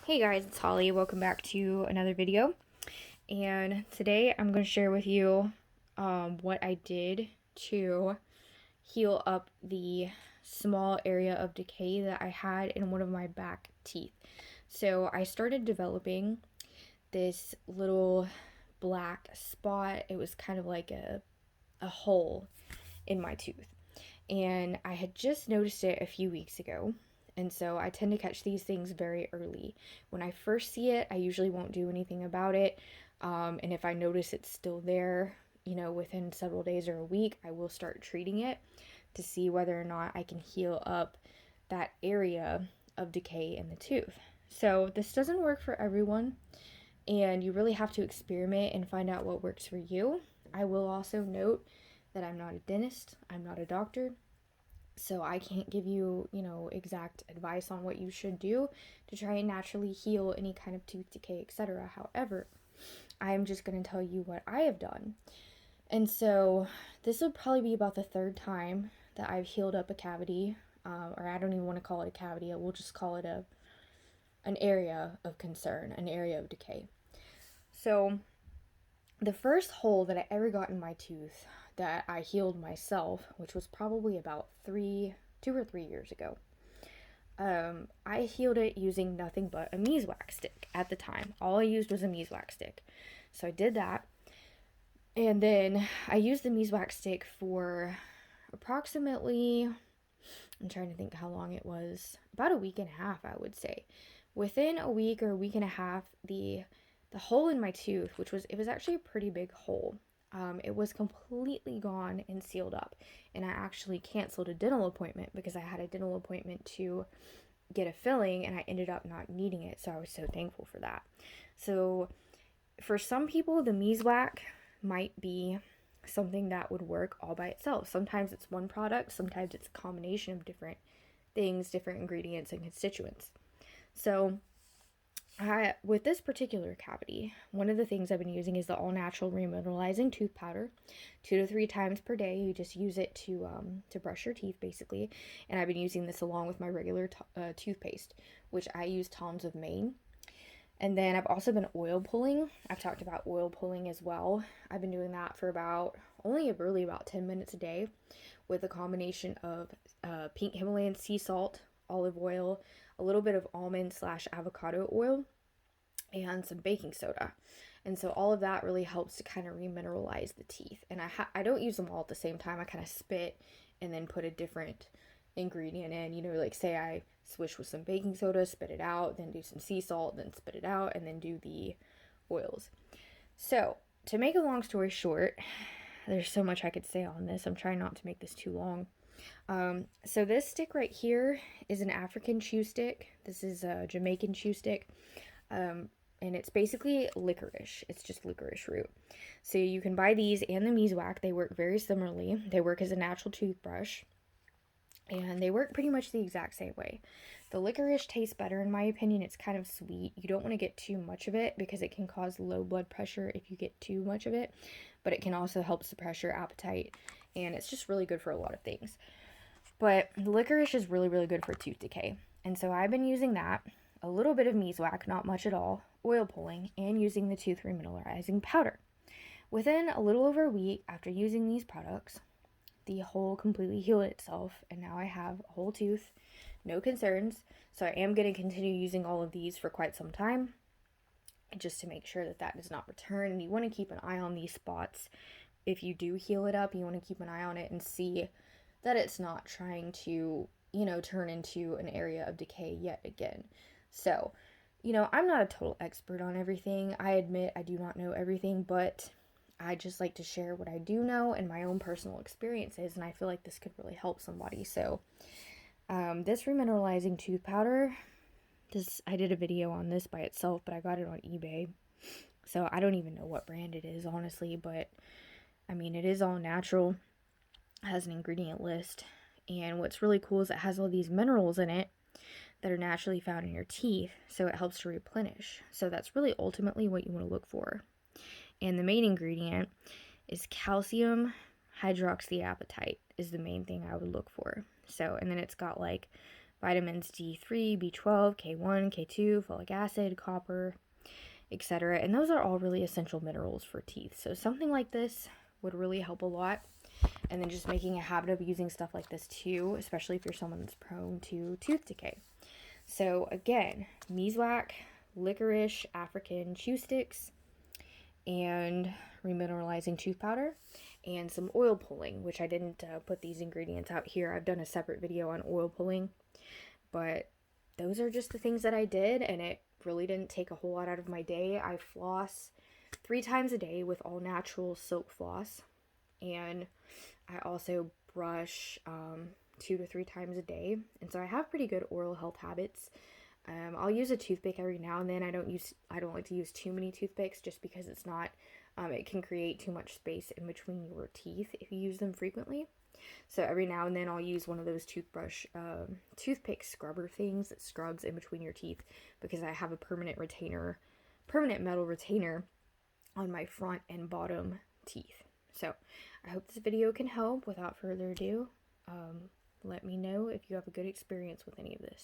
Hey guys, it's Holly. Welcome back to another video. And today I'm going to share with you what I did to heal up the small area of decay that I had in one of my back teeth. So I started developing this little black spot. It was kind of like a hole in my tooth. And I had just noticed it a few weeks ago. And so I tend to catch these things very early. When I first see it, I usually won't do anything about it. And if I notice it's still there, within several days or a week, I will start treating it to see whether or not I can heal up that area of decay in the tooth. So this doesn't work for everyone, and you really have to experiment and find out what works for you. I will also note that I'm not a dentist, I'm not a doctor, so I can't give you, exact advice on what you should do to try and naturally heal any kind of tooth decay, etc. However, I am just going to tell you what I have done. And so this will probably be about the third time that I've healed up a cavity, or I don't even want to call it a cavity. We'll just call it an area of concern, an area of decay. So the first hole that I ever got in my tooth that I healed myself, which was probably about 2 or 3 years ago, I healed it using nothing but a Miswak stick at the time. All I used was a Miswak stick. So I did that. And then I used the Miswak stick for approximately, I'm trying to think how long it was, about a week and a half, I would say. Within a week or a week and a half, the hole in my tooth, it was actually a pretty big hole. It was completely gone and sealed up. And I actually canceled a dental appointment because I had a dental appointment to get a filling and I ended up not needing it. So I was so thankful for that. So for some people, the Miswak might be something that would work all by itself. Sometimes it's one product, sometimes it's a combination of different things, different ingredients and constituents. So with this particular cavity, one of the things I've been using is the all-natural remineralizing tooth powder. 2 to 3 times per day. You just use it to brush your teeth, basically. And I've been using this along with my regular toothpaste, which I use Tom's of Maine. And then I've also been oil pulling. I've talked about oil pulling as well. I've been doing that for about 10 minutes a day with a combination of pink Himalayan sea salt, olive oil, a little bit of almond/avocado oil, and some baking soda. And so all of that really helps to kind of remineralize the teeth. And I don't use them all at the same time. I kind of spit and then put a different ingredient in, like say I swish with some baking soda, spit it out, then do some sea salt, then spit it out, and then do the oils. So to make a long story short, there's so much I could say on this. I'm trying not to make this too long. So this stick right here is an African chew stick. This is a Jamaican chew stick. And it's basically licorice. It's just licorice root. So you can buy these and the Miswak. They work very similarly. They work as a natural toothbrush. And they work pretty much the exact same way. The licorice tastes better in my opinion. It's kind of sweet. You don't want to get too much of it because it can cause low blood pressure if you get too much of it. But it can also help suppress your appetite. And it's just really good for a lot of things. But the licorice is really, really good for tooth decay. And so I've been using that, a little bit of Miswak, not much at all, oil pulling, and using the tooth remineralizing powder. Within a little over a week after using these products, the hole completely healed itself, and now I have a whole tooth, no concerns. So I am going to continue using all of these for quite some time, just to make sure that does not return. And you want to keep an eye on these spots. If you do heal it up, you want to keep an eye on it and see that it's not trying to, turn into an area of decay yet again. So, I'm not a total expert on everything. I admit I do not know everything, but I just like to share what I do know and my own personal experiences, and I feel like this could really help somebody. So, this remineralizing tooth powder, I did a video on this by itself, but I got it on eBay. So, I don't even know what brand it is, honestly, but, it is all natural. It has an ingredient list, and what's really cool is it has all these minerals in it that are naturally found in your teeth, so it helps to replenish. So, that's really ultimately what you want to look for. And the main ingredient is calcium hydroxyapatite is the main thing I would look for. So, and then it's got like vitamins D3, B12, K1, K2, folic acid, copper, etc. And those are all really essential minerals for teeth. So something like this would really help a lot. And then just making a habit of using stuff like this too, especially if you're someone that's prone to tooth decay. So again, Miswak, licorice, African chew sticks, and remineralizing tooth powder, and some oil pulling, which I didn't put these ingredients out here. I've done a separate video on oil pulling, but those are just the things that I did, and it really didn't take a whole lot out of my day. I floss 3 times a day with all natural silk floss, and I also brush 2 to 3 times a day, and so I have pretty good oral health habits. I'll use a toothpick every now and then. I don't like to use too many toothpicks just because it's not, it can create too much space in between your teeth if you use them frequently. So every now and then I'll use one of those toothpick scrubber things that scrubs in between your teeth, because I have a permanent metal retainer on my front and bottom teeth. So I hope this video can help. Without further ado, let me know if you have a good experience with any of this.